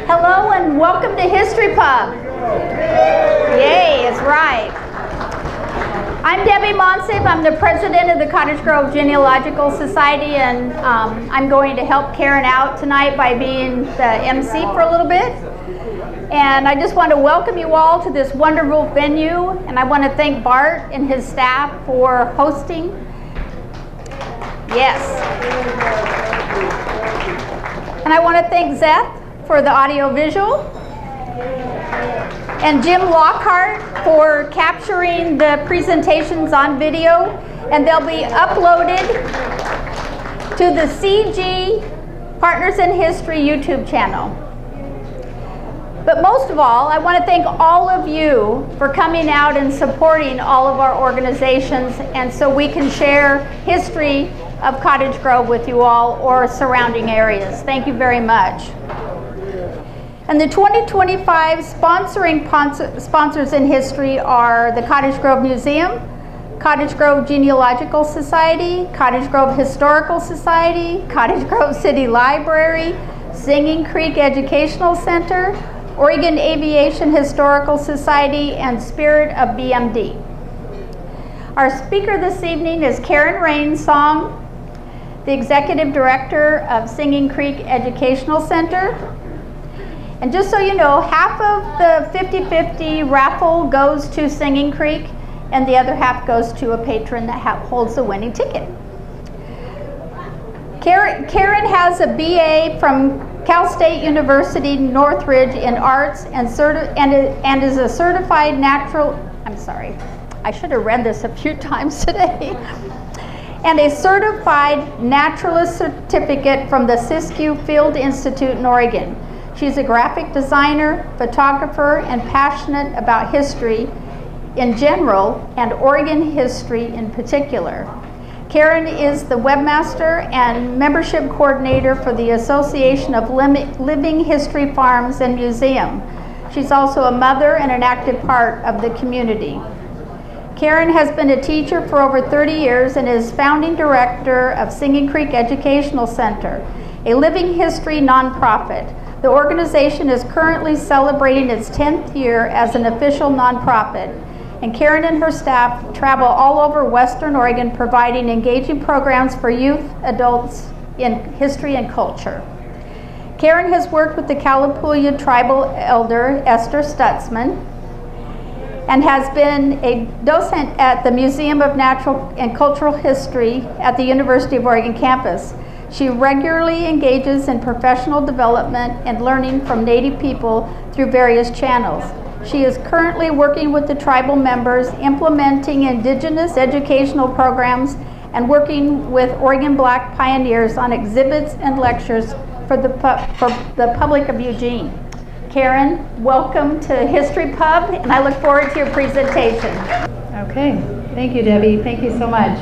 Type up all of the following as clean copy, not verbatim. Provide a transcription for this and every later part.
Hello and welcome to History Pub. Yay, it's right. I'm Debbie Monsiv. I'm the president of the Cottage Grove Genealogical Society, and I'm going to help Karen out tonight by being the MC for a little bit. And I just want to welcome you all to this wonderful venue, and I want to thank Bart and his staff for hosting. Yes. And I want to thank Zeth for the audio-visual, and Jim Lockhart for capturing the presentations on video, and they'll be uploaded to the CG Partners in History YouTube channel. But most of all, I want to thank all of you for coming out and supporting all of our organizations, and so we can share history of Cottage Grove with you all or surrounding areas. Thank you very much. And the 2025 sponsoring sponsors in history are the Cottage Grove Museum, Cottage Grove Genealogical Society, Cottage Grove Historical Society, Cottage Grove City Library, Singing Creek Educational Center, Oregon Aviation Historical Society, and Spirit of BMD. Our speaker this evening is Karen Rainsong, the Executive Director of Singing Creek Educational Center. And just so you know, half of the 50-50 raffle goes to Singing Creek, and the other half goes to a patron that holds the winning ticket. Karen has a BA from Cal State University Northridge in arts and is a certified I should have read this a few times today. And a certified naturalist certificate from the Siskiyou Field Institute in Oregon. She's a graphic designer, photographer, and passionate about history in general and Oregon history in particular. Karen is the webmaster and membership coordinator for the Association of Living History Farms and Museum. She's also a mother and an active part of the community. Karen has been a teacher for over 30 years and is founding director of Singing Creek Educational Center, a living history nonprofit. The organization is currently celebrating its 10th year as an official nonprofit, and Karen and her staff travel all over Western Oregon providing engaging programs for youth, adults in history and culture. Karen has worked with the Kalapuyans tribal elder Esther Stutzman and has been a docent at the Museum of Natural and Cultural History at the University of Oregon campus. She regularly engages in professional development and learning from Native people through various channels. She is currently working with the tribal members, implementing Indigenous educational programs, and working with Oregon Black pioneers on exhibits and lectures for the public of Eugene. Karen, welcome to History Pub, and I look forward to your presentation. Okay, thank you, Debbie. Thank you so much.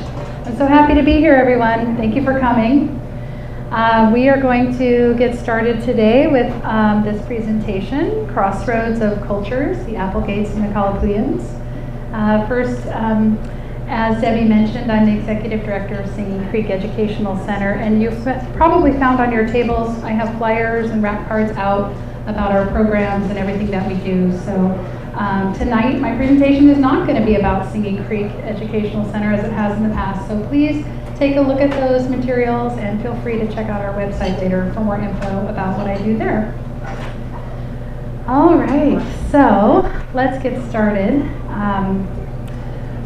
I'm so happy to be here, everyone. Thank you for coming. We are going to get started today with this presentation, Crossroads of Cultures, the Applegates and the Kalapuyans. First, as Debbie mentioned, I'm the Executive Director of Singing Creek Educational Center, and you've probably found on your tables, I have flyers and wrap cards out about our programs and everything that we do. So tonight, my presentation is not going to be about Singing Creek Educational Center as it has in the past, so please take a look at those materials and feel free to check out our website later for more info about what I do there. All right, so let's get started.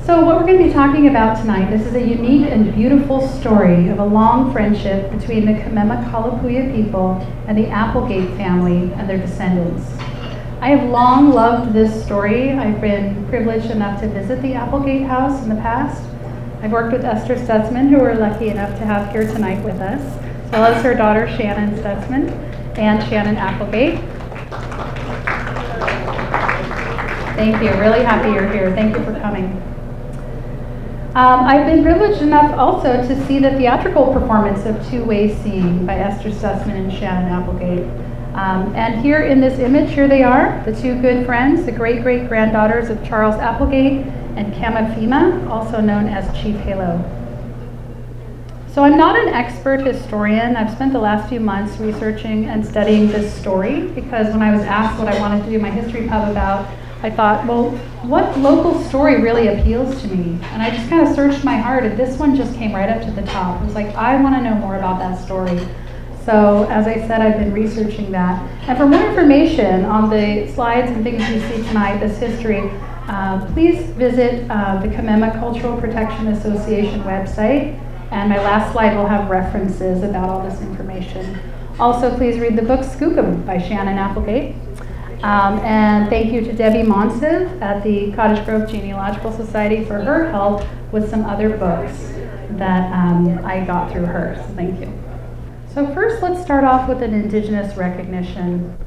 So what we're going to be talking about tonight, this is a unique and beautiful story of a long friendship between the Kalapuyans people and the Applegate family and their descendants. I have long loved this story. I've been privileged enough to visit the Applegate house in the past. I've worked with Esther Stutzman, who we're lucky enough to have here tonight with us, as well as her daughter Shannon Stutzman and Shannon Applegate. Thank you. Really happy you're here. Thank you for coming. I've been privileged enough also to see the theatrical performance of Two-Way Seeing by Esther Stutzman and Shannon Applegate. And here in this image, here they are, the two good friends, the great-great-granddaughters of Charles Applegate and Kamafima, also known as Chief Halo. So I'm not an expert historian. I've spent the last few months researching and studying this story because when I was asked what I wanted to do my history pub about, I thought, well, what local story really appeals to me? And I just kind of searched my heart, and this one just came right up to the top. It was like, I want to know more about that story. So as I said, I've been researching that. And for more information on the slides and things you see tonight, this history, please visit the Kamema Cultural Protection Association website. And my last slide will have references about all this information. Also, please read the book Skookum by Shannon Applegate. And thank you to Debbie Monsiv at the Cottage Grove Genealogical Society for her help with some other books that I got through her. So thank you. So first, let's start off with an Indigenous recognition.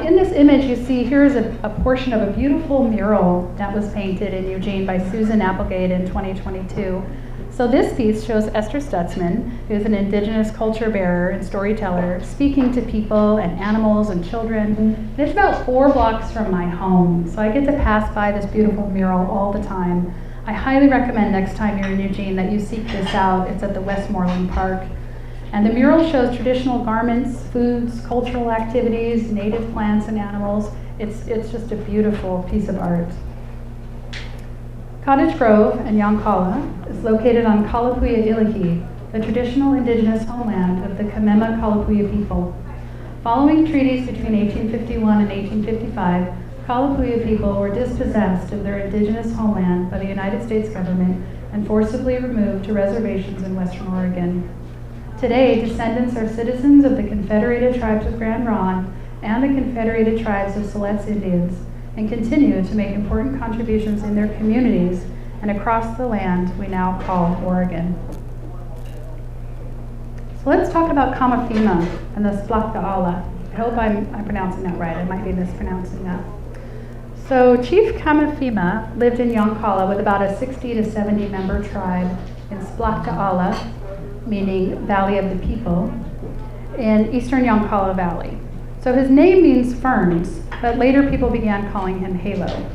In this image, you see here is a portion of a beautiful mural that was painted in Eugene by Susan Applegate in 2022. So this piece shows Esther Stutzman, who's an Indigenous culture bearer and storyteller, speaking to people and animals and children. It's about 4 blocks from my home, so I get to pass by this beautiful mural all the time. I highly recommend next time you're in Eugene that you seek this out. It's at the Westmoreland Park. And the mural shows traditional garments, foods, cultural activities, native plants and animals. It's just a beautiful piece of art. Cottage Grove in Yoncalla is located on Kalapuya Ilihi, the traditional indigenous homeland of the Kamema Kalapuya people. Following treaties between 1851 and 1855, Kalapuya people were dispossessed of their indigenous homeland by the United States government and forcibly removed to reservations in Western Oregon. Today, descendants are citizens of the Confederated Tribes of Grand Ronde and the Confederated Tribes of Siletz Indians, and continue to make important contributions in their communities and across the land we now call Oregon. So let's talk about Kamafima and the Splaka'ala. I hope I'm pronouncing that right. I might be mispronouncing that. So Chief Kamafima lived in Yoncalla with about a 60 to 70 member tribe in Splaka'ala, meaning Valley of the People, in eastern Yoncalla Valley. So his name means ferns, but later people began calling him Halo.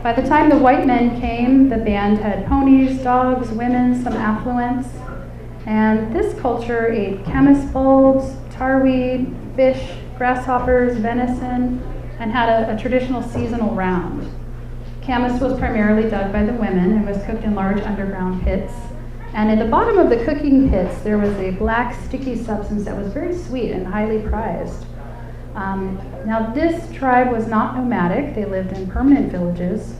By the time the white men came, the band had ponies, dogs, women, some affluence, and this culture ate camas bulbs, tarweed, fish, grasshoppers, venison, and had a traditional seasonal round. Camas was primarily dug by the women and was cooked in large underground pits. And in the bottom of the cooking pits, there was a black, sticky substance that was very sweet and highly prized. Now, this tribe was not nomadic. They lived in permanent villages.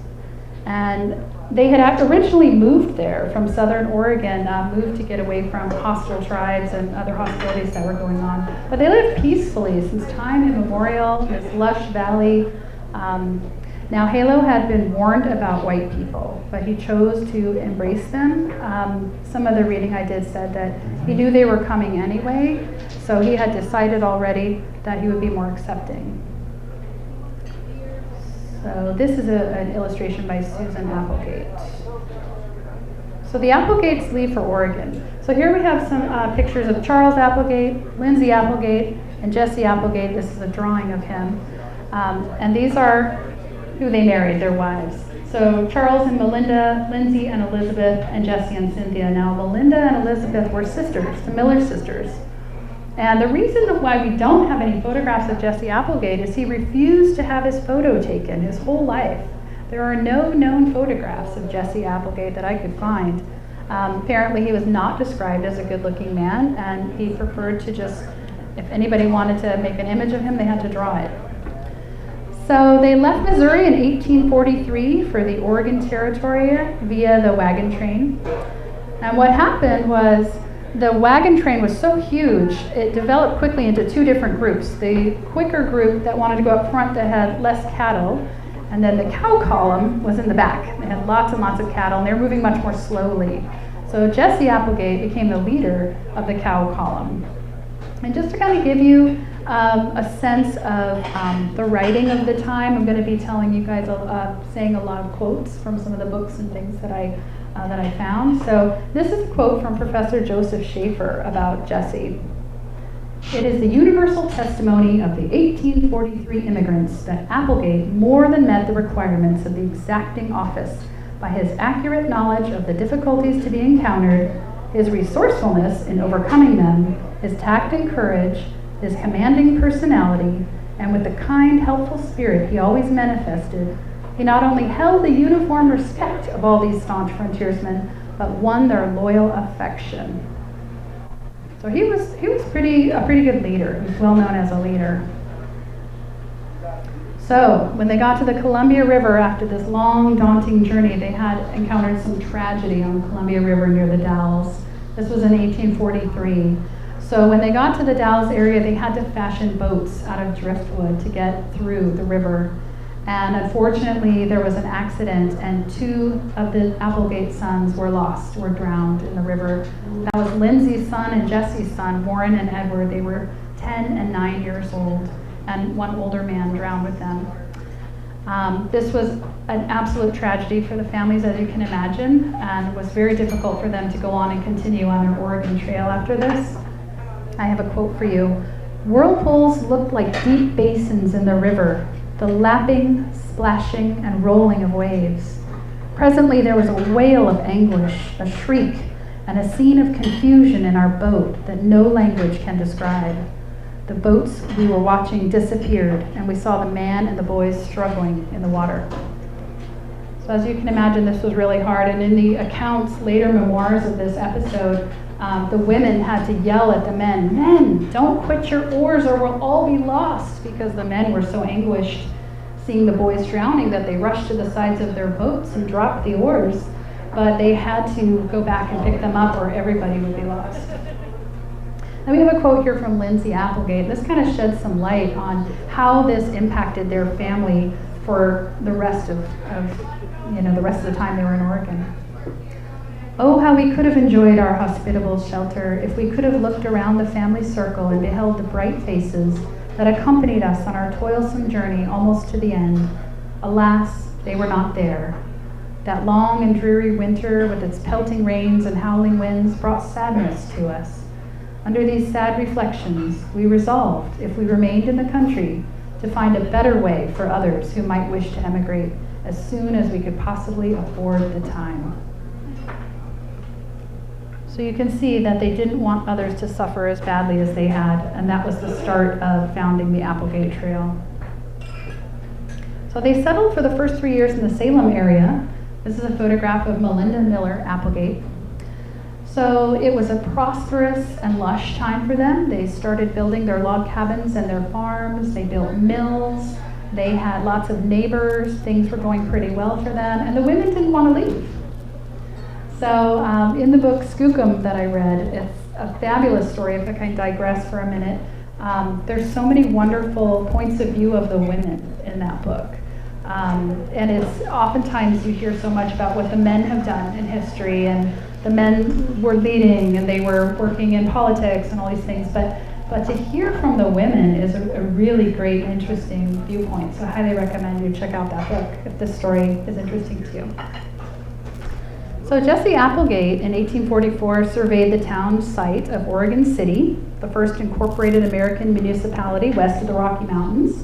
And they had originally moved there from southern Oregon, moved to get away from hostile tribes and other hostilities that were going on. But they lived peacefully since time immemorial in this lush valley. Now, Halo had been warned about white people, but he chose to embrace them. Some of the reading I did said that he knew they were coming anyway, so he had decided already that he would be more accepting. So this is an illustration by Susan Applegate. So the Applegates leave for Oregon. So here we have some pictures of Charles Applegate, Lindsay Applegate, and Jesse Applegate. This is a drawing of him. And these are who they married, their wives. So Charles and Melinda, Lindsay and Elizabeth, and Jesse and Cynthia. Now Melinda and Elizabeth were sisters, the Miller sisters. And the reason why we don't have any photographs of Jesse Applegate is he refused to have his photo taken his whole life. There are no known photographs of Jesse Applegate that I could find. Apparently he was not described as a good-looking man, and he preferred to just, if anybody wanted to make an image of him, they had to draw it. So they left Missouri in 1843 for the Oregon Territory via the wagon train. And what happened was the wagon train was so huge, it developed quickly into 2 different groups. The quicker group that wanted to go up front that had less cattle, and then the cow column was in the back. They had lots and lots of cattle, and they were moving much more slowly. So Jesse Applegate became the leader of the cow column. And just to kind of give you a sense of the writing of the time, I'm going to be telling you guys, saying a lot of quotes from some of the books and things that I found. So this is a quote from Professor Joseph Schaefer about Jesse. It is the universal testimony of the 1843 immigrants that Applegate more than met the requirements of the exacting office by his accurate knowledge of the difficulties to be encountered his resourcefulness in overcoming them, his tact and courage, his commanding personality, and with the kind, helpful spirit he always manifested, he not only held the uniform respect of all these staunch frontiersmen, but won their loyal affection. So he was a pretty good leader. He was well known as a leader. So when they got to the Columbia River after this long, daunting journey, they had encountered some tragedy on the Columbia River near the Dalles. This was in 1843. So when they got to the Dalles area, they had to fashion boats out of driftwood to get through the river. And unfortunately, there was an accident, and 2 of the Applegate sons were lost, were drowned in the river. That was Lindsay's son and Jesse's son, Warren and Edward. They were 10 and 9 years old, and one older man drowned with them. This was an absolute tragedy for the families, as you can imagine, and it was very difficult for them to go on and continue on their Oregon Trail after this. I have a quote for you. "Whirlpools looked like deep basins in the river, the lapping, splashing, and rolling of waves. Presently there was a wail of anguish, a shriek, and a scene of confusion in our boat that no language can describe. The boats we were watching disappeared, and we saw the man and the boys struggling in the water." So as you can imagine, this was really hard, and in the accounts, later memoirs of this episode, the women had to yell at the men, "Men, don't quit your oars or we'll all be lost," because the men were so anguished seeing the boys drowning that they rushed to the sides of their boats and dropped the oars, but they had to go back and pick them up or everybody would be lost. Now we have a quote here from Lindsay Applegate. This kind of sheds some light on how this impacted their family for the rest of the time they were in Oregon. "Oh, how we could have enjoyed our hospitable shelter if we could have looked around the family circle and beheld the bright faces that accompanied us on our toilsome journey almost to the end. Alas, they were not there. That long and dreary winter with its pelting rains and howling winds brought sadness to us. Under these sad reflections, we resolved, if we remained in the country, to find a better way for others who might wish to emigrate as soon as we could possibly afford the time." So you can see that they didn't want others to suffer as badly as they had, and that was the start of founding the Applegate Trail. So they settled for the first 3 years in the Salem area. This is a photograph of Melinda Miller Applegate. So it was a prosperous and lush time for them. They started building their log cabins and their farms. They built mills. They had lots of neighbors. Things were going pretty well for them, and the women didn't want to leave. So in the book Skookum that I read, it's a fabulous story. If I can digress for a minute, there's so many wonderful points of view of the women in that book. And it's oftentimes you hear so much about what the men have done in history, and the men were leading and they were working in politics and all these things, but to hear from the women is a really great, interesting viewpoint. So I highly recommend you check out that book if this story is interesting to you. So Jesse Applegate in 1844 surveyed the town site of Oregon City, the first incorporated American municipality west of the Rocky Mountains.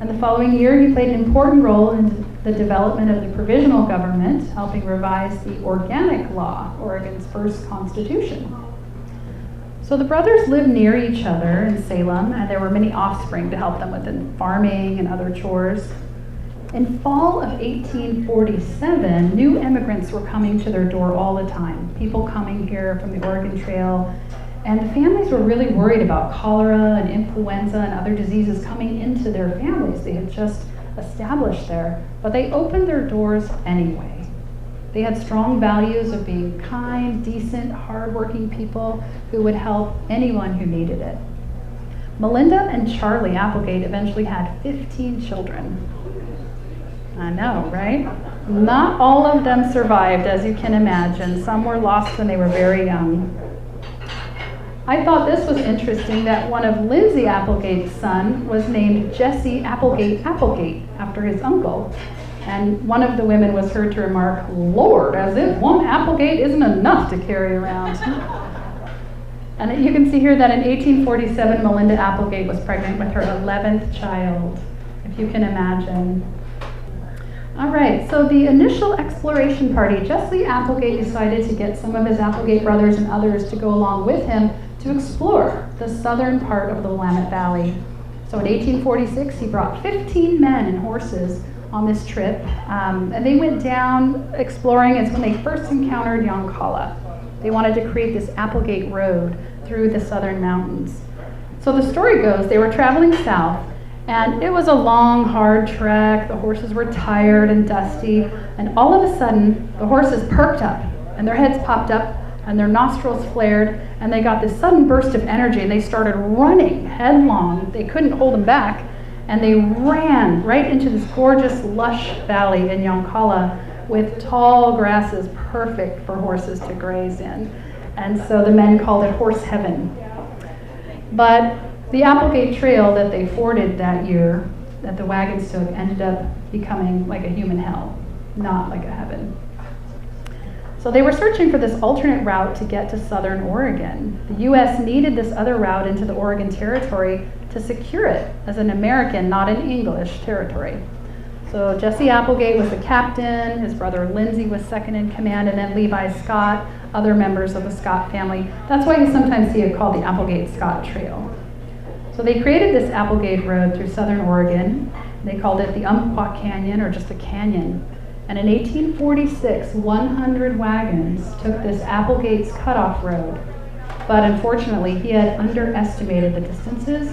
And the following year, he played an important role in the development of the provisional government, helping revise the organic law, Oregon's first constitution. So the brothers lived near each other in Salem, and there were many offspring to help them with farming and other chores. In fall of 1847, new immigrants were coming to their door all the time, people coming here from the Oregon Trail, and the families were really worried about cholera and influenza and other diseases coming into their families. They had just established there, but they opened their doors anyway. They had strong values of being kind, decent, hardworking people who would help anyone who needed it. Melinda and Charlie Applegate eventually had 15 children. I know, right? Not all of them survived, as you can imagine. Some were lost when they were very young. I thought this was interesting that one of Lindsay Applegate's son was named Jesse Applegate after his uncle. And one of the women was heard to remark, "Lord, as if one Applegate isn't enough to carry around." And you can see here that in 1847, Melinda Applegate was pregnant with her 11th child, if you can imagine. All right, so the initial exploration party, Jesse Applegate decided to get some of his Applegate brothers and others to go along with him to explore the southern part of the Willamette Valley. So in 1846, he brought 15 men and horses on this trip, and they went down exploring. It's when they first encountered Yoncalla. They wanted to create this Applegate road through the southern mountains. So the story goes, they were traveling south, and it was a long, hard trek. The horses were tired and dusty, and all of a sudden, the horses perked up, and their heads popped up, and their nostrils flared, and they got this sudden burst of energy, and they started running headlong. They couldn't hold them back, and they ran right into this gorgeous, lush valley in Yoncalla with tall grasses perfect for horses to graze in. And so the men called it horse heaven. But the Applegate Trail that they forded that year, that the wagons took, ended up becoming like a human hell, not like a heaven. So they were searching for this alternate route to get to southern Oregon. The U.S. needed this other route into the Oregon Territory to secure it as an American, not an English territory. So Jesse Applegate was the captain, his brother Lindsay was second in command, and then Levi Scott, other members of the Scott family. That's why you sometimes see it called the Applegate-Scott Trail. So they created this Applegate Road through southern Oregon. They called it the Umpqua Canyon, or just the canyon. And in 1846, 100 wagons took this Applegate's cutoff road. But unfortunately, he had underestimated the distances,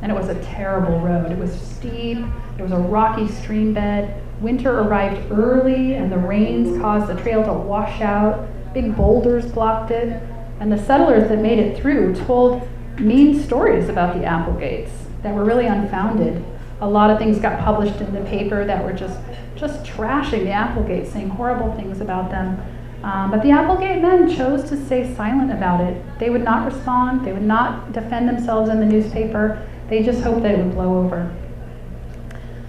and it was a terrible road. It was steep, there was a rocky stream bed. Winter arrived early, and the rains caused the trail to wash out. Big boulders blocked it. And the settlers that made it through told mean stories about the Applegates that were really unfounded. A lot of things got published in the paper that were just trashing the Applegates, saying horrible things about them. But the Applegate men chose to stay silent about it. They would not respond. They would not defend themselves in the newspaper. They just hoped that it would blow over.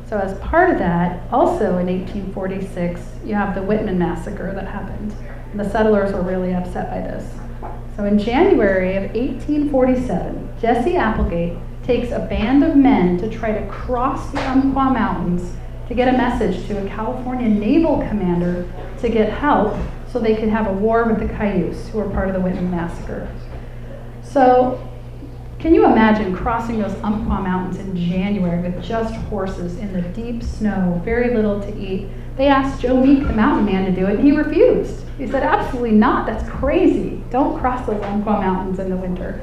So as part of that, also in 1846, you have the Whitman massacre that happened. And the settlers were really upset by this. So in January of 1847, Jesse Applegate takes a band of men to try to cross the Umpqua Mountains to get a message to a California naval commander to get help so they could have a war with the Cayuse, who were part of the Whitman massacre. So can you imagine crossing those Umpqua Mountains in January with just horses in the deep snow, very little to eat? They asked Joe Meek, the mountain man, to do it, and he refused. He said, absolutely not, that's crazy. Don't cross those Umpqua Mountains in the winter.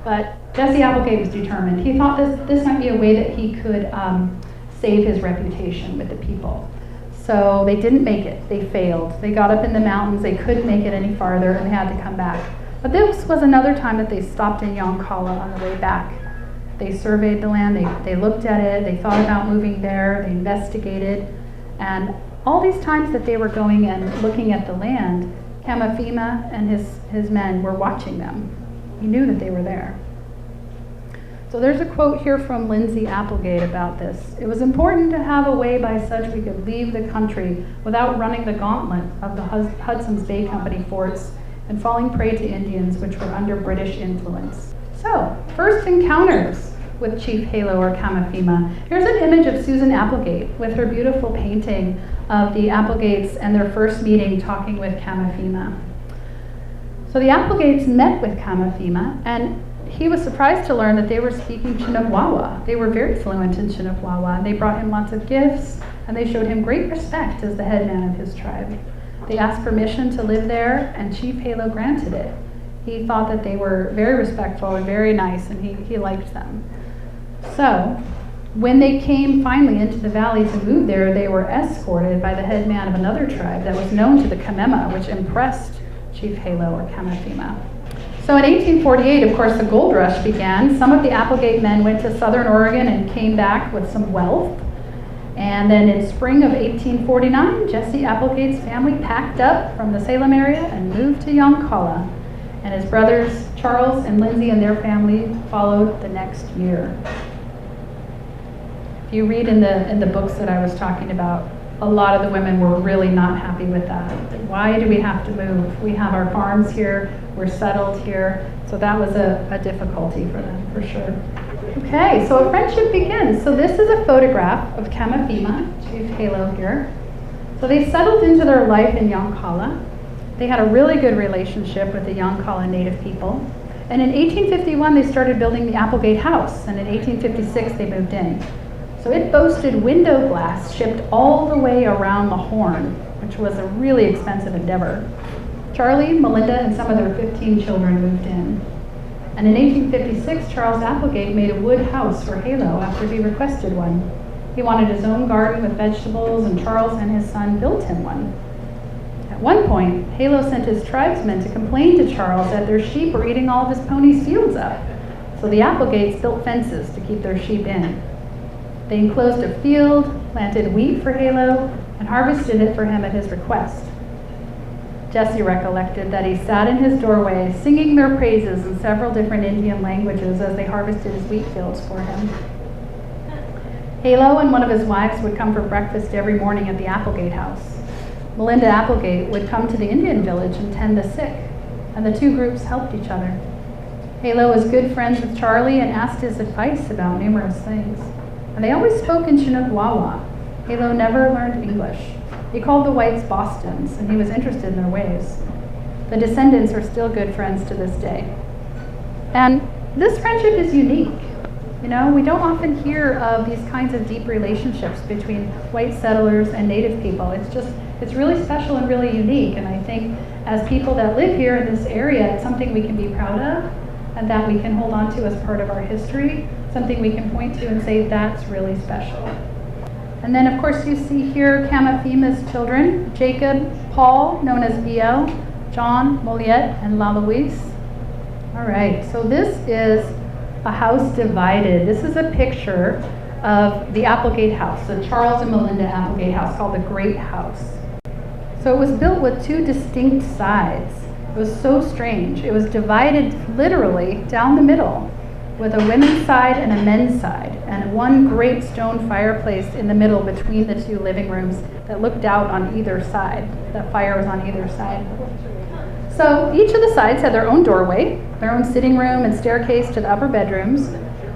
But Jesse Applegate was determined. He thought this might be a way that he could save his reputation with the people. So they didn't make it. They failed. They got up in the mountains. They couldn't make it any farther and had to come back. But this was another time that they stopped in Yoncalla on the way back. They surveyed the land. They looked at it. They thought about moving there. They investigated. And all these times that they were going and looking at the land, Kamafima and his men were watching them. He knew that they were there. So there's a quote here from Lindsay Applegate about this. It was important to have a way by such we could leave the country without running the gauntlet of the Hudson's Bay Company forts and falling prey to Indians which were under British influence. So, first encounters with Chief Halo or Kamafima. Here's an image of Susan Applegate with her beautiful painting of the Applegates and their first meeting talking with Kamafima. So the Applegates met with Kamafima, and he was surprised to learn that they were speaking Chinagwawa. They were very fluent in Chinagwawa, and they brought him lots of gifts, and they showed him great respect as the head man of his tribe. They asked permission to live there, and Chief Halo granted it. He thought that they were very respectful and very nice, and he liked them. So, when they came finally into the valley to move there, they were escorted by the head man of another tribe that was known to the Kamema, which impressed Chief Halo or Kamafima. So in 1848, of course, the gold rush began. Some of the Applegate men went to southern Oregon and came back with some wealth. And then in spring of 1849, Jesse Applegate's family packed up from the Salem area and moved to Yoncalla. And his brothers, Charles and Lindsay and their family, followed the next year. If you read in the books that I was talking about, a lot of the women were really not happy with that. Why do we have to move? We have our farms here, we're settled here. So that was a difficulty for them, for sure. Okay, so a friendship begins. So this is a photograph of Kamafima, Chief Halo here. So they settled into their life in Yoncalla. They had a really good relationship with the Yoncalla Native people. And in 1851, they started building the Applegate house, and in 1856, they moved in. So it boasted window glass shipped all the way around the Horn, which was a really expensive endeavor. Charlie, Melinda, and some of their 15 children moved in. And in 1856, Charles Applegate made a wood house for Halo after he requested one. He wanted his own garden with vegetables, and Charles and his son built him one. At one point, Halo sent his tribesmen to complain to Charles that their sheep were eating all of his pony's fields up. So the Applegates built fences to keep their sheep in. They enclosed a field, planted wheat for Halo, and harvested it for him at his request. Jesse recollected that he sat in his doorway singing their praises in several different Indian languages as they harvested his wheat fields for him. Halo and one of his wives would come for breakfast every morning at the Applegate house. Melinda Applegate would come to the Indian village and tend the sick, and the two groups helped each other. Halo was good friends with Charlie and asked his advice about numerous things. And they always spoke in Chinook Wawa. Halo never learned English. He called the whites Bostons, and he was interested in their ways. The descendants are still good friends to this day. And this friendship is unique. You know, we don't often hear of these kinds of deep relationships between white settlers and Native people. It's really special and really unique. And I think as people that live here in this area, it's something we can be proud of and that we can hold on to as part of our history, something we can point to and say that's really special. And then of course you see here Kamafima's children, Jacob, Paul, known as BL, John, Moliette, and La Louise. All right, so this is a house divided. This is a picture of the Applegate house, the Charles and Melinda Applegate house, called the Great House. So it was built with two distinct sides. It was so strange. It was divided literally down the middle with a women's side and a men's side, and one great stone fireplace in the middle between the two living rooms that looked out on either side. The fire was on either side. So each of the sides had their own doorway, their own sitting room and staircase to the upper bedrooms,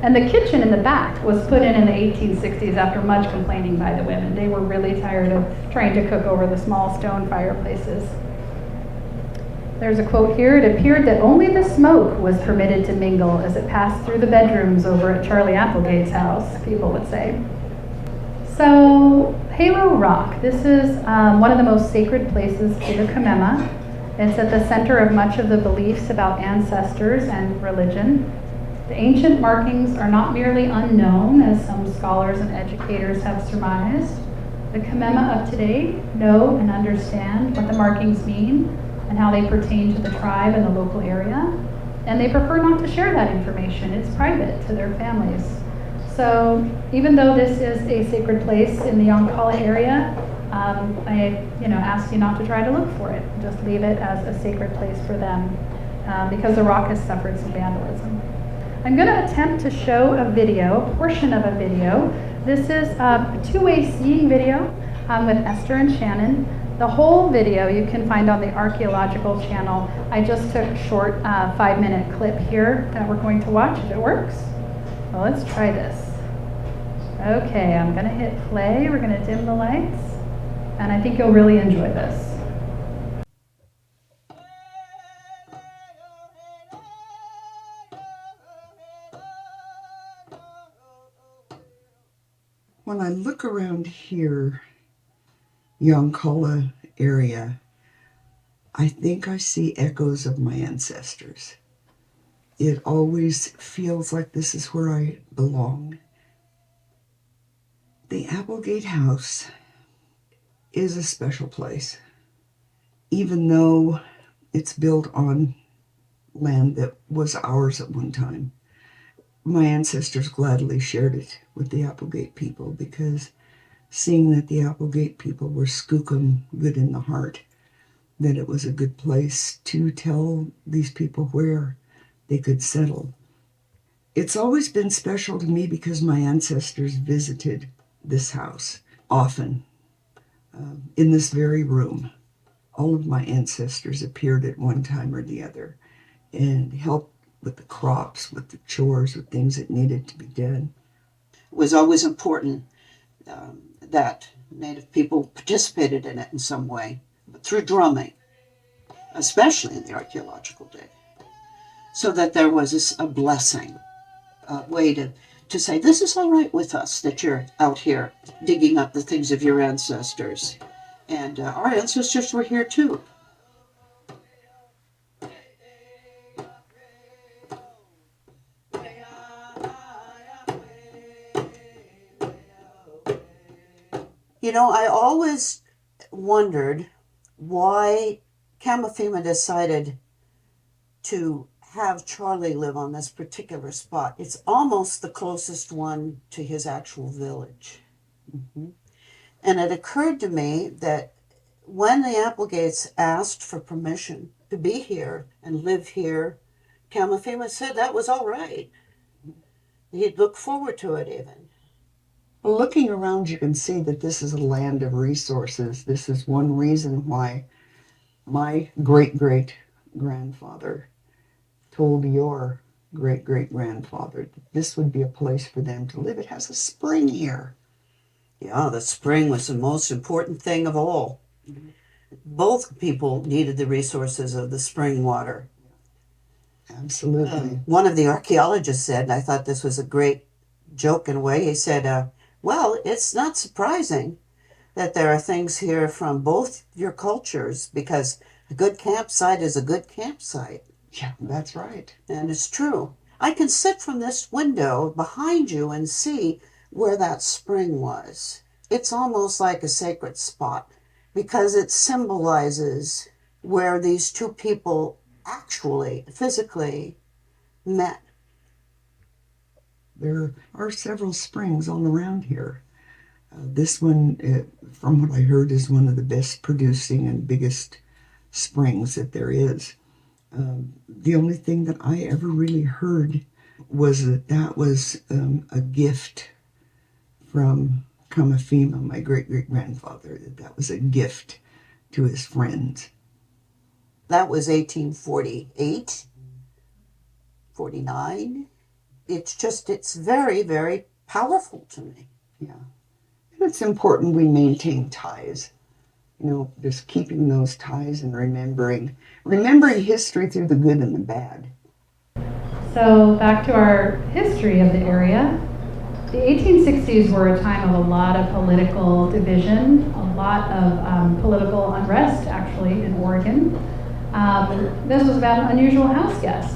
and the kitchen in the back was put in the 1860s after much complaining by the women. They were really tired of trying to cook over the small stone fireplaces. There's a quote here: "It appeared that only the smoke was permitted to mingle as it passed through the bedrooms over at Charlie Applegate's house," people would say. So Halo Rock, this is one of the most sacred places to the Kamema. It's at the center of much of the beliefs about ancestors and religion. The ancient markings are not merely unknown, as some scholars and educators have surmised. The Kamema of today know and understand what the markings mean and how they pertain to the tribe and the local area, and they prefer not to share that information. It's private to their families. So even though this is a sacred place in the Yoncalla area, I ask you not to try to look for it. Just leave it as a sacred place for them, because the rock has suffered some vandalism. I'm going to attempt to show a video, a portion of a video. This is a two-way seeing video with Esther and Shannon. The whole video you can find on the Archaeological channel. I just took a short 5-minute clip here that we're going to watch if it works. Well, let's try this. Okay, I'm going to hit play. We're going to dim the lights, and I think you'll really enjoy this. When I look around here, Yoncalla area, I think I see echoes of my ancestors. It always feels like this is where I belong. The Applegate house is a special place, even though it's built on land that was ours at one time. My ancestors gladly shared it with the Applegate people, because seeing that the Applegate people were skookum good in the heart, that it was a good place to tell these people where they could settle. It's always been special to me because my ancestors visited this house often. In this very room, all of my ancestors appeared at one time or the other and helped with the crops, with the chores, with things that needed to be done. It was always important that Native people participated in it in some way, but through drumming, especially in the archaeological day, so that there was a blessing, a way to say, this is all right with us that you're out here digging up the things of your ancestors. And our ancestors were here too. You know, I always wondered why Kamafima decided to have Charlie live on this particular spot. It's almost the closest one to his actual village. Mm-hmm. And it occurred to me that when the Applegates asked for permission to be here and live here, Kamafima said that was all right. He'd look forward to it even. Well, looking around, you can see that this is a land of resources. This is one reason why my great-great-grandfather told your great-great-grandfather that this would be a place for them to live. It has a spring here. Yeah, the spring was the most important thing of all. Mm-hmm. Both people needed the resources of the spring water. Absolutely. One of the archaeologists said, and I thought this was a great joke in a way, he said, well, it's not surprising that there are things here from both your cultures, because a good campsite is a good campsite. Yeah, that's right. And it's true. I can sit from this window behind you and see where that spring was. It's almost like a sacred spot because it symbolizes where these two people actually, physically met. There are several springs all around here. This one, from what I heard, is one of the best producing and biggest springs that there is. The only thing that I ever really heard was that was a gift from Kamafima, my great-great-grandfather, that was a gift to his friends. That was 1848, 49. It's very, very powerful to me. Yeah. And it's important we maintain ties. You know, just keeping those ties and remembering history through the good and the bad. So back to our history of the area. The 1860s were a time of a lot of political division, a lot of political unrest, actually, in Oregon. This was about an unusual house guest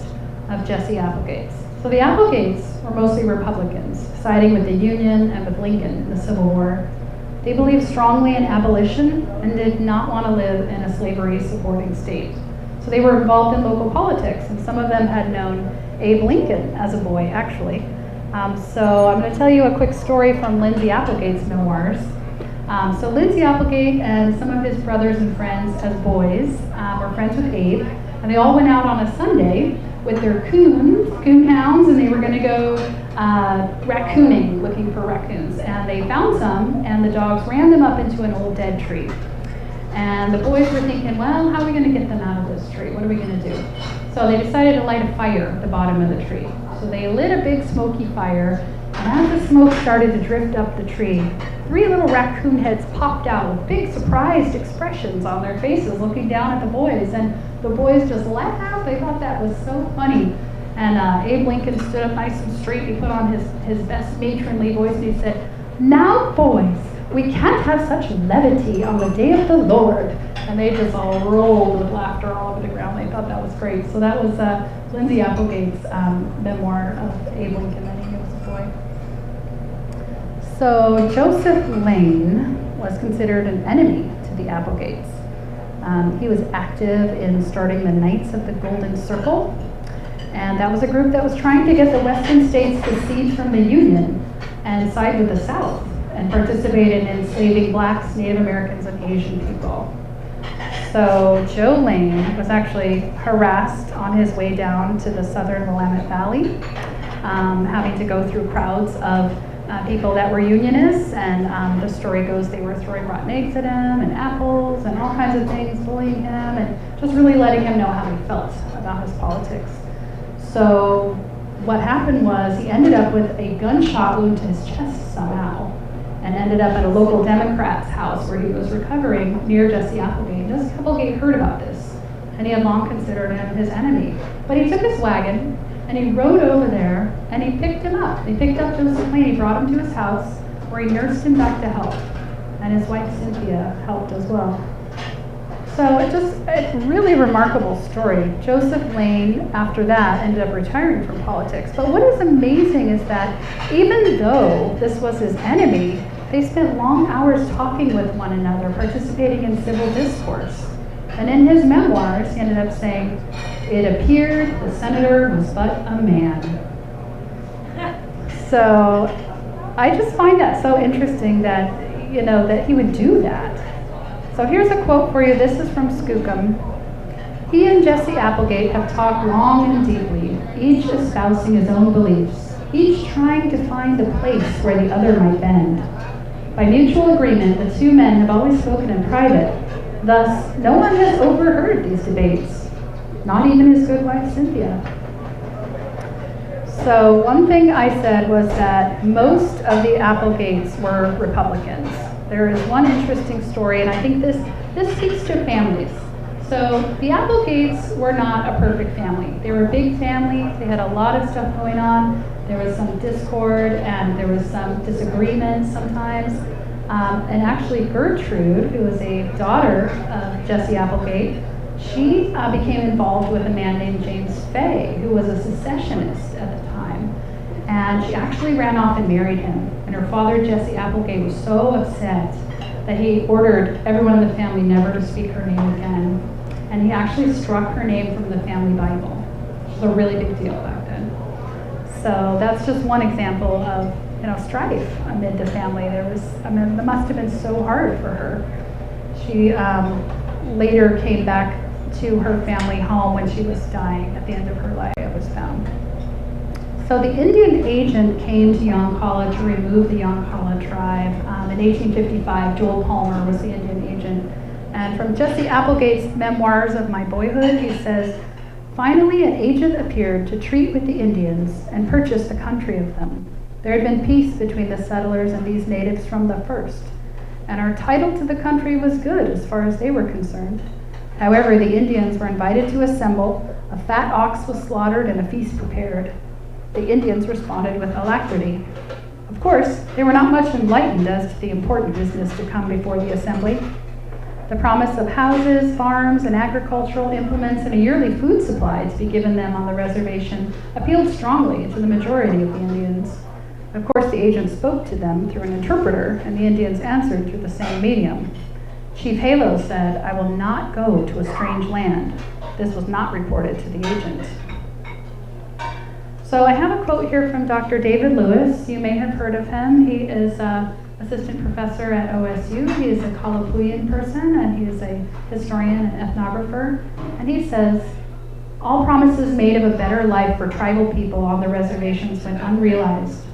of Jesse Applegates. So the Applegates were mostly Republicans, siding with the Union and with Lincoln in the Civil War. They believed strongly in abolition and did not want to live in a slavery-supporting state. So they were involved in local politics, and some of them had known Abe Lincoln as a boy, actually. So I'm going to tell you a quick story from Lindsay Applegate's memoirs. So Lindsay Applegate and some of his brothers and friends as boys were friends with Abe, and they all went out on a Sunday with their coon hounds, and they were going to go raccooning, looking for raccoons. And they found some, and the dogs ran them up into an old dead tree. And the boys were thinking, well, how are we going to get them out of this tree? What are we going to do? So they decided to light a fire at the bottom of the tree. So they lit a big smoky fire, and as the smoke started to drift up the tree, 3 little raccoon heads popped out with big surprised expressions on their faces looking down at the boys, and the boys just laughed. They thought that was so funny. And Abe Lincoln stood up nice and straight. He put on his best matronly voice, and he said, "Now, boys, we can't have such levity on the day of the Lord." And they just all rolled with laughter all over the ground. They thought that was great. So that was Lindsay Applegate's memoir of Abe Lincoln when he was a boy. So Joseph Lane was considered an enemy to the Applegates. He was active in starting the Knights of the Golden Circle, and that was a group that was trying to get the Western states to secede from the Union and side with the South and participate in enslaving blacks, Native Americans, and Asian people. So Joe Lane was actually harassed on his way down to the southern Willamette Valley, having to go through crowds of people that were Unionists, and the story goes they were throwing rotten eggs at him and apples and all kinds of things, bullying him, and just really letting him know how he felt about his politics. So what happened was he ended up with a gunshot wound to his chest somehow, and ended up at a local Democrat's house where he was recovering near Jesse Applegate. Jesse Applegate heard about this, and he had long considered him his enemy. But he took his wagon, and he rode over there, and he picked him up. He picked up Joseph Lane, he brought him to his house, where he nursed him back to health, and his wife Cynthia helped as well. So it's a really remarkable story. Joseph Lane, after that, ended up retiring from politics. But what is amazing is that even though this was his enemy, they spent long hours talking with one another, participating in civil discourse. And in his memoirs, he ended up saying, "It appeared the senator was but a man." So I just find that so interesting that, that he would do that. So here's a quote for you. This is from Skookum. "He and Jesse Applegate have talked long and deeply, each espousing his own beliefs, each trying to find the place where the other might bend. By mutual agreement, the two men have always spoken in private. Thus, no one has overheard these debates, not even his good wife Cynthia." So one thing I said was that most of the Applegates were Republicans. There is one interesting story, and I think this speaks to families. So the Applegates were not a perfect family. They were a big family. They had a lot of stuff going on. There was some discord, and there was some disagreement sometimes. And actually Gertrude, who was a daughter of Jesse Applegate, she became involved with a man named James Fay, who was a secessionist at the time. And she actually ran off and married him. And her father, Jesse Applegate, was so upset that he ordered everyone in the family never to speak her name again. And he actually struck her name from the family Bible, which was a really big deal back then. So that's just one example of strife amid the family. It must have been so hard for her. She later came back to her family home when she was dying at the end of her life, it was found. So the Indian agent came to Yoncalla to remove the Yoncalla tribe. In 1855, Joel Palmer was the Indian agent. And from Jesse Applegate's memoirs of my boyhood, he says, "Finally, an agent appeared to treat with the Indians and purchase the country of them. There had been peace between the settlers and these natives from the first, and our title to the country was good as far as they were concerned. However, the Indians were invited to assemble, a fat ox was slaughtered, and a feast prepared. The Indians responded with alacrity. Of course, they were not much enlightened as to the important business to come before the assembly. The promise of houses, farms, and agricultural implements and a yearly food supply to be given them on the reservation appealed strongly to the majority of the Indians. Of course, the agent spoke to them through an interpreter, and the Indians answered through the same medium. Chief Halo said, 'I will not go to a strange land.' This was not reported to the agent." So I have a quote here from Dr. David Lewis. You may have heard of him. He is an assistant professor at OSU. He is a Kalapuyan person, and he is a historian and ethnographer. And he says, "All promises made of a better life for tribal people on the reservations went unrealized.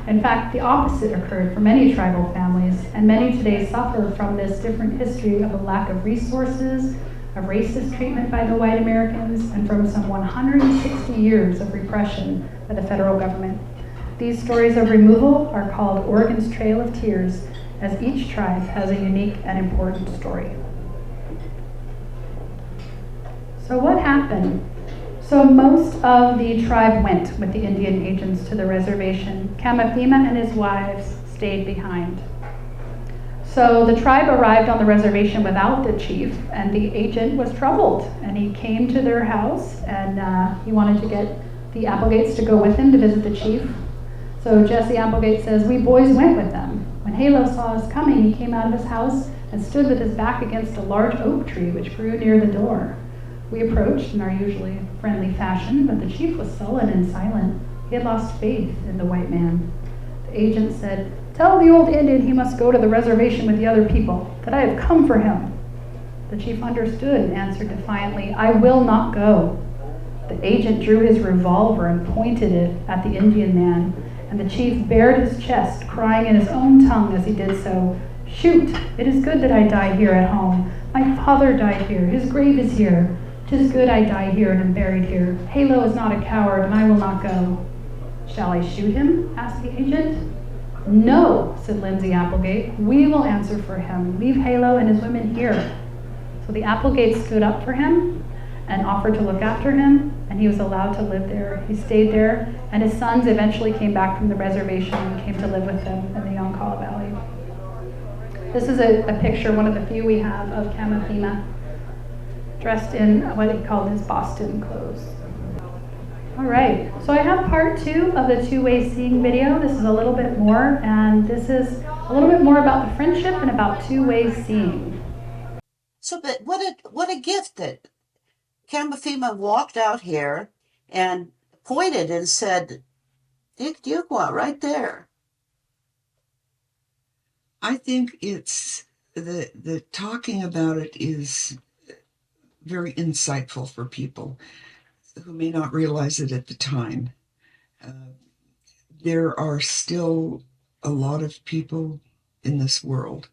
In fact, the opposite occurred for many tribal families, and many today suffer from this different history of a lack of resources, of racist treatment by the white Americans, and from some 160 years of repression by the federal government. These stories of removal are called Oregon's Trail of Tears, as each tribe has a unique and important story." So what happened? So most of the tribe went with the Indian agents to the reservation. Kamafima and his wives stayed behind. So the tribe arrived on the reservation without the chief, and the agent was troubled. And he came to their house, and he wanted to get the Applegates to go with him to visit the chief. So Jesse Applegate says, "We boys went with them. When Halo saw us coming, he came out of his house and stood with his back against a large oak tree which grew near the door. We approached in our usually friendly fashion, but the chief was sullen and silent. He had lost faith in the white man. The agent said, 'Tell the old Indian he must go to the reservation with the other people, that I have come for him.' The chief understood and answered defiantly, 'I will not go.' The agent drew his revolver and pointed it at the Indian man, and the chief bared his chest, crying in his own tongue as he did so, 'Shoot! It is good that I die here at home. My father died here. His grave is here. 'Tis good I die here and am buried here. Halo is not a coward, and I will not go.' 'Shall I shoot him?' asked the agent. "No," said Lindsay Applegate, "we will answer for him. Leave Halo and his women here." So the Applegates stood up for him and offered to look after him, and he was allowed to live there. He stayed there, and his sons eventually came back from the reservation and came to live with them in the Yoncalla Valley. This is a picture, one of the few we have, of Kamafima, dressed in what he called his Boston clothes. All right, so I have part 2 of the two-way seeing video. This is a little bit more, and this is a little bit more about the friendship and about two-way seeing. So, but what a gift that Kamafima walked out here and pointed and said, "Iktiukwa, right there." I think it's the talking about it is very insightful for people who may not realize it at the time. There are still a lot of people in this world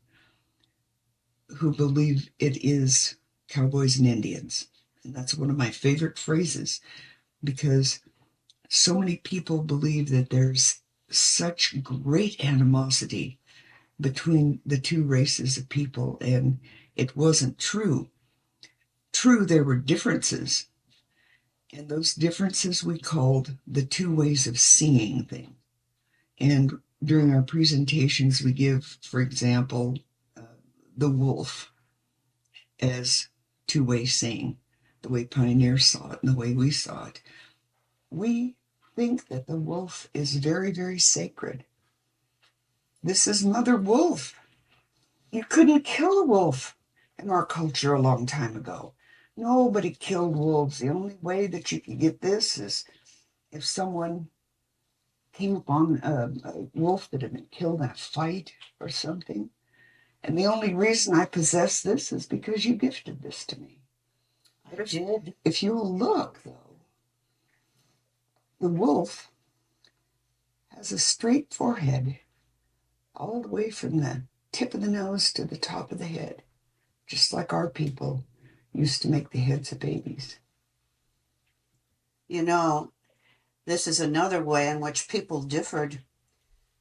who believe it is cowboys and Indians. And that's one of my favorite phrases, because so many people believe that there's such great animosity between the two races of people, and it wasn't true. True, there were differences, and those differences we called the two ways of seeing things. And during our presentations, we give, for example, the wolf as two-way seeing, the way pioneers saw it and the way we saw it. We think that the wolf is very, very sacred. This is Mother Wolf. You couldn't kill a wolf in our culture a long time ago. Nobody killed wolves. The only way that you could get this is if someone came upon a wolf that had been killed in a fight or something. And the only reason I possess this is because you gifted this to me. I did. If you'll look, though, the wolf has a straight forehead all the way from the tip of the nose to the top of the head, just like our people used to make the heads of babies. You know, this is another way in which people differed.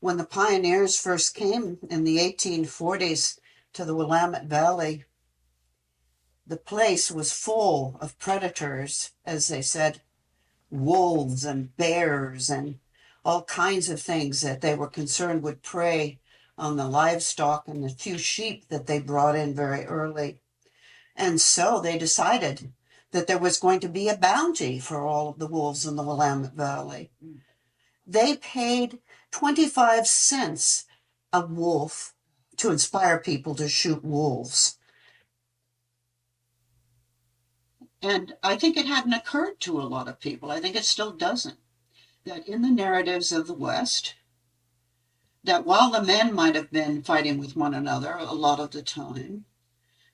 When the pioneers first came in the 1840s to the Willamette Valley, the place was full of predators, as they said, wolves and bears and all kinds of things that they were concerned would prey on the livestock and the few sheep that they brought in very early. And so they decided that there was going to be a bounty for all of the wolves in the Willamette Valley. They paid 25 cents a wolf to inspire people to shoot wolves. And I think it hadn't occurred to a lot of people, I think it still doesn't, that in the narratives of the West, that while the men might have been fighting with one another a lot of the time,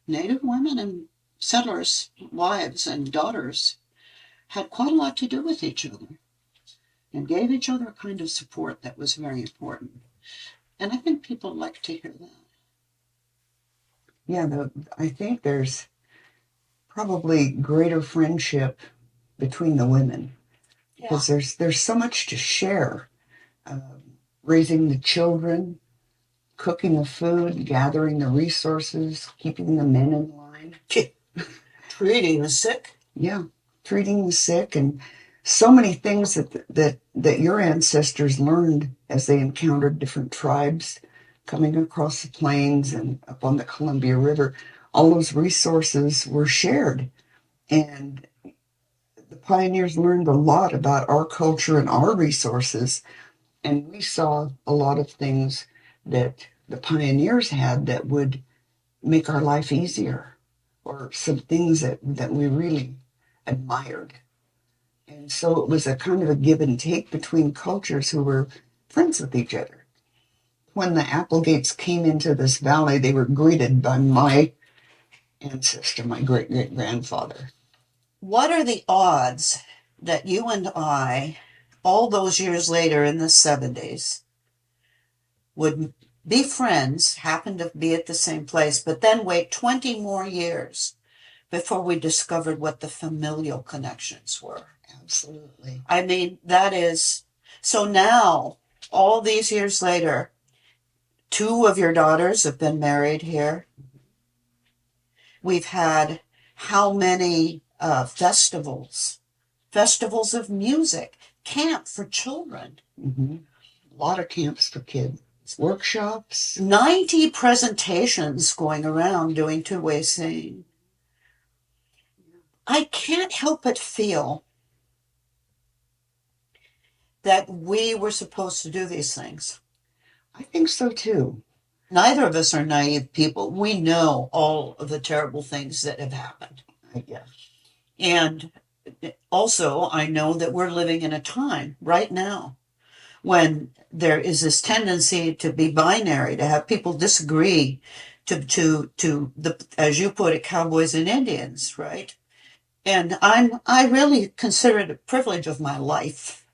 Native women and settlers' wives and daughters had quite a lot to do with each other and gave each other a kind of support that was very important. And I think people like to hear that. Yeah, I think there's probably greater friendship between the women, because there's so much to share. Raising the children, cooking the food, gathering the resources, keeping the men in line. Treating the sick. Yeah, treating the sick, and so many things that your ancestors learned as they encountered different tribes coming across the plains and up on the Columbia River. All those resources were shared, and the pioneers learned a lot about our culture and our resources, and we saw a lot of things that the pioneers had that would make our life easier, or some things that we really admired. And so it was a kind of a give and take between cultures who were friends with each other. When the Applegates came into this valley, they were greeted by my ancestor, my great-great-grandfather. What are the odds that you and I, all those years later in the 70s, would be friends, happen to be at the same place, but then wait 20 more years before we discovered what the familial connections were? Absolutely. I mean, that is, so now, all these years later, 2 of your daughters have been married here. We've had how many festivals of music, camp for children. Mm-hmm. A lot of camps for kids, workshops. 90 presentations going around doing two-way singing. I can't help but feel that we were supposed to do these things. I think so too. Neither of us are naive people. We know all of the terrible things that have happened. Yeah. And also, I know that we're living in a time right now when there is this tendency to be binary, to have people disagree, to the, as you put it, cowboys and Indians, right? And I really consider it a privilege of my life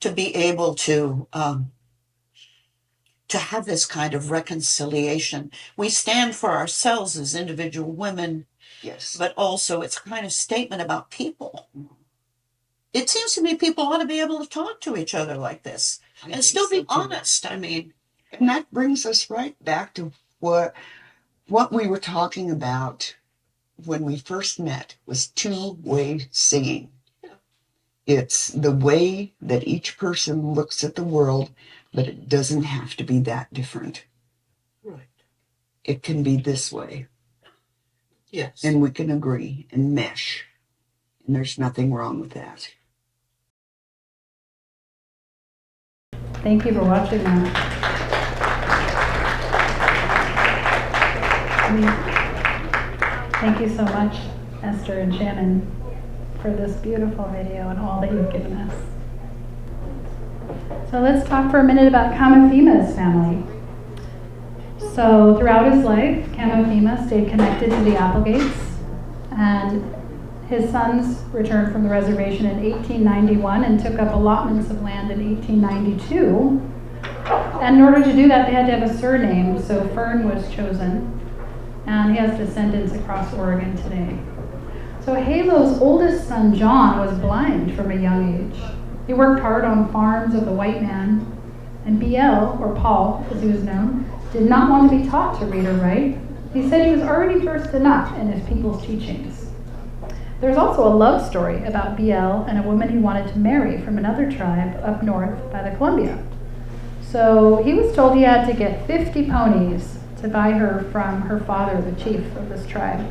to be able to have this kind of reconciliation. We stand for ourselves as individual women, Yes. but also it's a kind of statement about people. It seems to me people ought to be able to talk to each other like this and still be honest. I mean, and that brings us right back to what we were talking about when we first met, was two-way singing. It's the way that each person looks at the world, but it doesn't have to be that different. right. It can be this way, Yes. and we can agree and mesh. And there's nothing wrong with that. Thank you for watching that. Thank you so much, Esther and Shannon, for this beautiful video and all that you've given us. So let's talk for a minute about Kamafima's family. So throughout his life, Kamafima stayed connected to the Applegates, and his sons returned from the reservation in 1891 and took up allotments of land in 1892. And in order to do that, they had to have a surname, so Fern was chosen. And he has descendants across Oregon today. So Halo's oldest son, John, was blind from a young age. He worked hard on farms of the white man. And BL, or Paul, as he was known, did not want to be taught to read or write. He said he was already versed enough in his people's teachings. There's also a love story about BL and a woman he wanted to marry from another tribe up north by the Columbia. So he was told he had to get 50 ponies to buy her from her father, the chief of this tribe.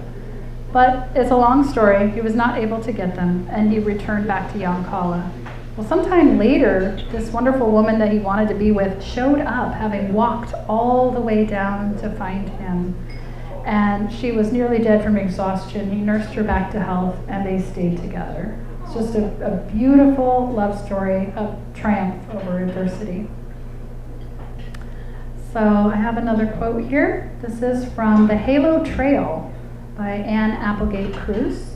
But it's a long story. He was not able to get them, and he returned back to Yoncalla. Well, sometime later, this wonderful woman that he wanted to be with showed up, having walked all the way down to find him. And she was nearly dead from exhaustion. He nursed her back to health, and they stayed together. It's just a beautiful love story of triumph over adversity. So I have another quote here. This is from The Halo Trail by Anne Applegate Cruz.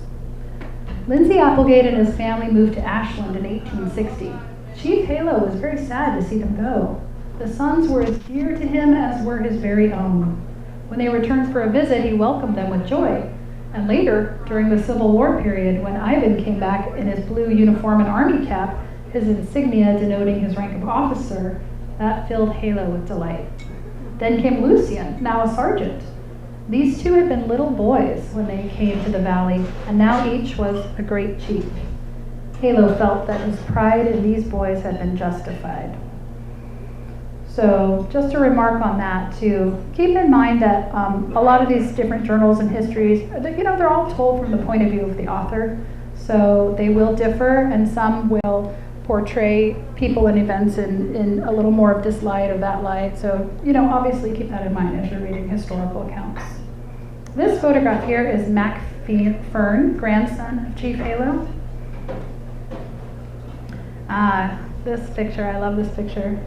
Lindsay Applegate and his family moved to Ashland in 1860. Chief Halo was very sad to see them go. The sons were as dear to him as were his very own. When they returned for a visit, he welcomed them with joy. And later, during the Civil War period, when Ivan came back in his blue uniform and army cap, his insignia denoting his rank of officer, that filled Halo with delight. Then came Lucien, now a sergeant. These two had been little boys when they came to the valley, and now each was a great chief. Halo felt that his pride in these boys had been justified. So just a remark on that too. Keep in mind that a lot of these different journals and histories, they're all told from the point of view of the author. So they will differ, and some will portray people and events in a little more of this light or that light. So, obviously keep that in mind as you're reading historical accounts. This photograph here is Mac Fern, grandson of Chief Halo. This picture, I love this picture.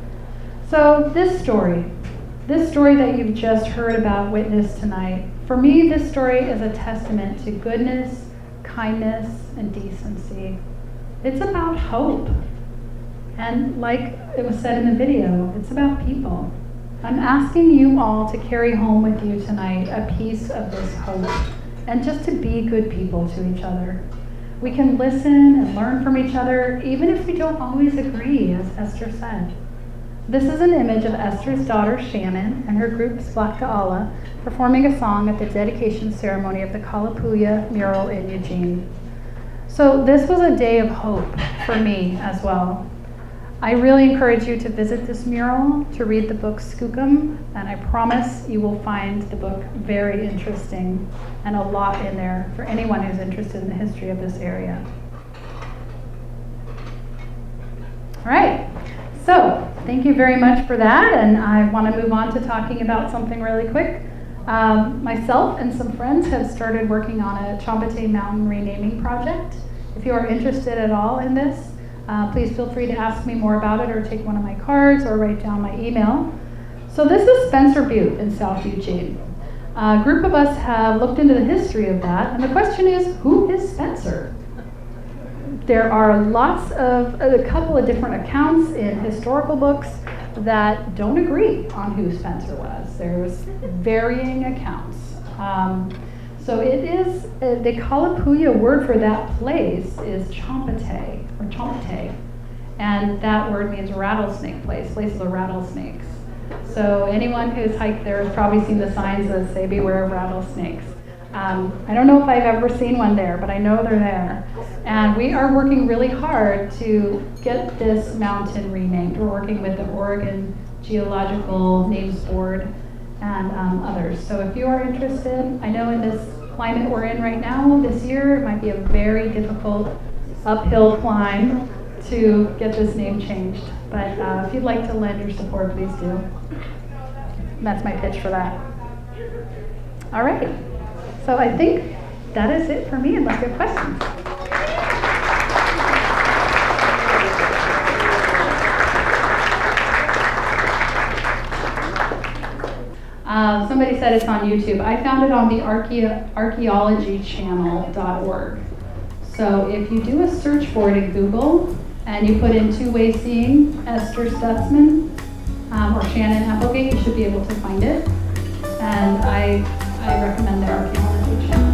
So this story that you've just heard about, witnessed tonight, for me, this story is a testament to goodness, kindness, and decency. It's about hope. And like it was said in the video, it's about people. I'm asking you all to carry home with you tonight a piece of this hope and just to be good people to each other. We can listen and learn from each other, even if we don't always agree, as Esther said. This is an image of Esther's daughter Shannon and her group Splatka'ala performing a song at the dedication ceremony of the Kalapuya mural in Eugene. So this was a day of hope for me as well. I really encourage you to visit this mural, to read the book Skookum, and I promise you will find the book very interesting and a lot in there for anyone who's interested in the history of this area. All right, so thank you very much for that, and I want to move on to talking about something really quick. Myself and some friends have started working on a Champate Mountain renaming project. If you are interested at all in this, please feel free to ask me more about it or take one of my cards or write down my email. So this is Spencer Butte in South Eugene. A group of us have looked into the history of that, and the question is, who is Spencer? There are a couple of different accounts in historical books that don't agree on who Spencer was. There's varying accounts. So it is, the Kalapuya word for that place is Champate, or Champate. And that word means rattlesnake place, places of rattlesnakes. So anyone who's hiked there has probably seen the signs that say beware of rattlesnakes. I don't know if I've ever seen one there, but I know they're there. And we are working really hard to get this mountain renamed. We're working with the Oregon Geological Names Board and others. So if you are interested, I know in this climate we're in right now, this year, it might be a very difficult uphill climb to get this name changed. But if you'd like to lend your support, please do. And that's my pitch for that. All right. So I think that is it for me, unless you have questions. Somebody said it's on YouTube. I found it on the archaeologychannel.org. So if you do a search for it in Google and you put in two-way seeing Esther Stutzman or Shannon Applegate, you should be able to find it. And I recommend the archaeology channel.